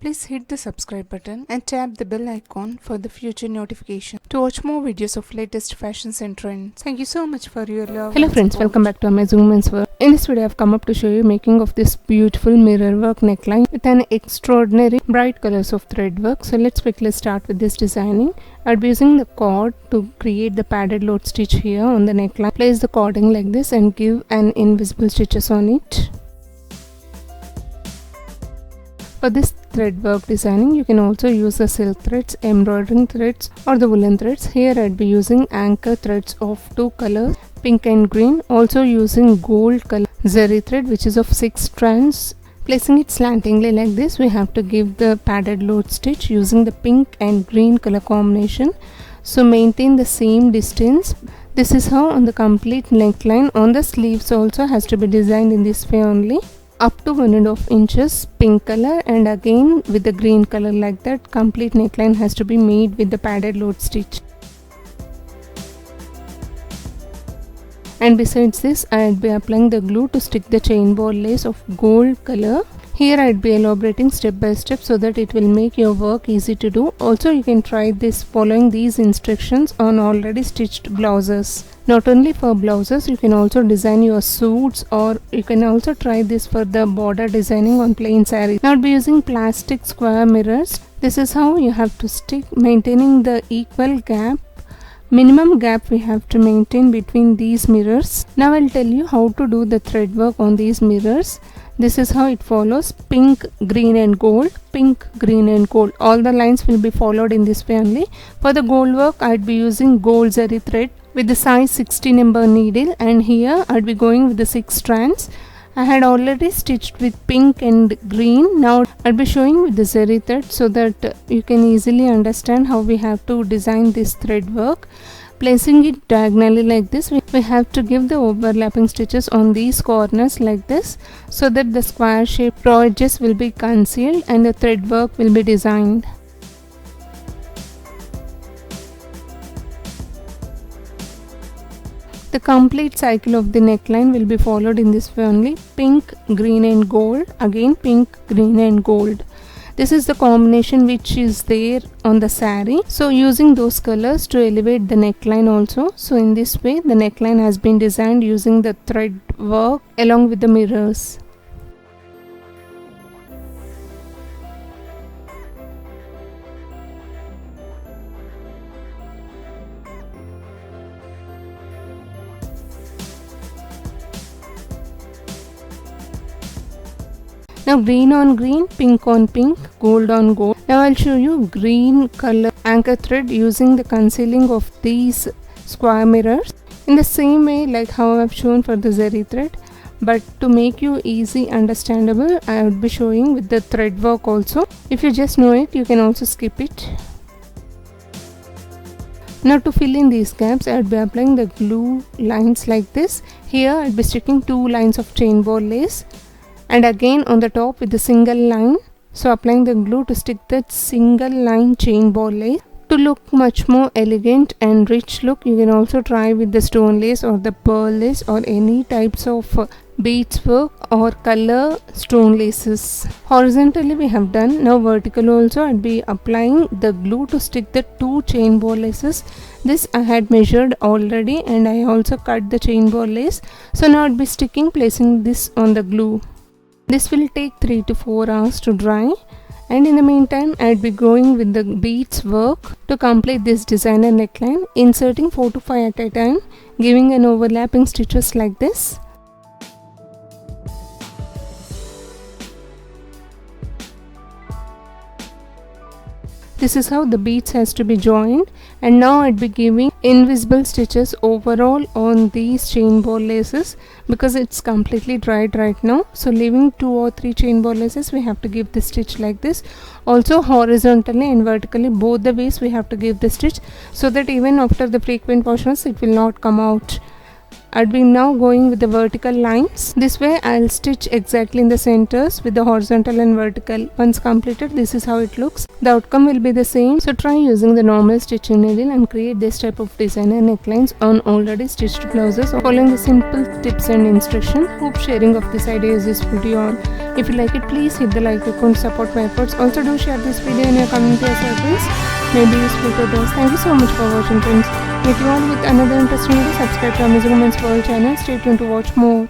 Please hit the subscribe button and tap the bell icon for the future notification to watch more videos of latest fashions and trends. Thank you so much for your love. Hello friends, welcome back to AmazingWomensWorld. In this video I have come up to show you making of this beautiful mirror work neckline with an extraordinary bright colors of thread work. So let's quickly start with this designing. I'll be using the cord to create the padded load stitch here on the neckline. Place the cording like this and give an invisible stitches on it. For this thread work designing, you can also use the silk threads, embroidering threads or the woolen threads. Here I'd be using anchor threads of two colors, pink and green. Also using gold color zari thread which is of 6 strands. Placing it slantingly like this, we have to give the padded load stitch using the pink and green color combination. So maintain the same distance. This is how on the complete neckline. On the sleeves also has to be designed in this way only. Up to 1.5 inches pink color and again with the green color like that. Complete neckline has to be made with the padded load stitch. And besides this, I'll be applying the glue to stick the chain ball lace of gold color. Here I'd be elaborating step by step so that it will make your work easy to do. Also you can try this following these instructions on already stitched blouses. Not only for blouses, you can also design your suits, or you can also try this for the border designing on plain sarees. Now I'll be using plastic square mirrors. This is how you have to stick, maintaining the equal gap. Minimum gap we have to maintain between these mirrors. Now I'll tell you how to do the thread work on these mirrors. This is how it follows: pink, green and gold, pink, green and gold. All the lines will be followed in this way only. For the gold work, I'd be using gold zari thread with the size 16 number needle, and here I'd be going with the 6 strands. I had already stitched with pink and green. Now I'll be showing with the zari thread so that you can easily understand how we have to design this thread work. Placing it diagonally like this, we have to give the overlapping stitches on these corners like this so that the square shaped raw edges will be concealed and the thread work will be designed. The complete cycle of the neckline will be followed in this way only: pink, green and gold, again pink, green and gold. This is the combination which is there on the saree. So using those colors to elevate the neckline also. So in this way the neckline has been designed using the thread work along with the mirrors. Now green on green, pink on pink, gold on gold. Now I'll show you green color anchor thread using the concealing of these square mirrors in the same way like how I've shown for the zari thread. But to make you easy understandable, I would be showing with the thread work also. If you just know it, you can also skip it. Now to fill in these gaps, I would be applying the glue lines like this. Here I'll be sticking 2 lines of chain ball lace, and again on the top with the single line. So applying the glue to stick that single line chain ball lace. To look much more elegant and rich look, you can also try with the stone lace or the pearl lace or any types of beads work or color stone laces. Horizontally we have done. Now vertical also I'd be applying the glue to stick the 2 chain ball laces. This I had measured already and I also cut the chain ball lace. So now I'd be placing this on the glue. This will take 3 to 4 hours to dry, and in the meantime I'd be going with the beads work to complete this designer neckline, inserting 4 to 5 at a time, giving an overlapping stitches like this. This is how the beads has to be joined, and now I'd be giving invisible stitches overall on these chain ball laces because it's completely dried right now. So leaving 2 or 3 chain ball laces, we have to give the stitch like this. Also horizontally and vertically, both the ways we have to give the stitch so that even after the frequent washes it will not come out. I'd be now going with the vertical lines. This way I'll stitch exactly in the centers with the horizontal and vertical. Once completed, this is how it looks. The outcome will be the same. So try using the normal stitching needle and create this type of designer necklines on already stitched blouses following the simple tips and instruction. Hope sharing of this idea is useful to you all. If you like it, please hit the like icon to support my efforts. Also do share this video in your community as well, please. Maybe useful to others. Thank you so much for watching, friends. Meet you all with another interesting video. Subscribe to AmazingWomensWorld channel. Stay tuned to watch more.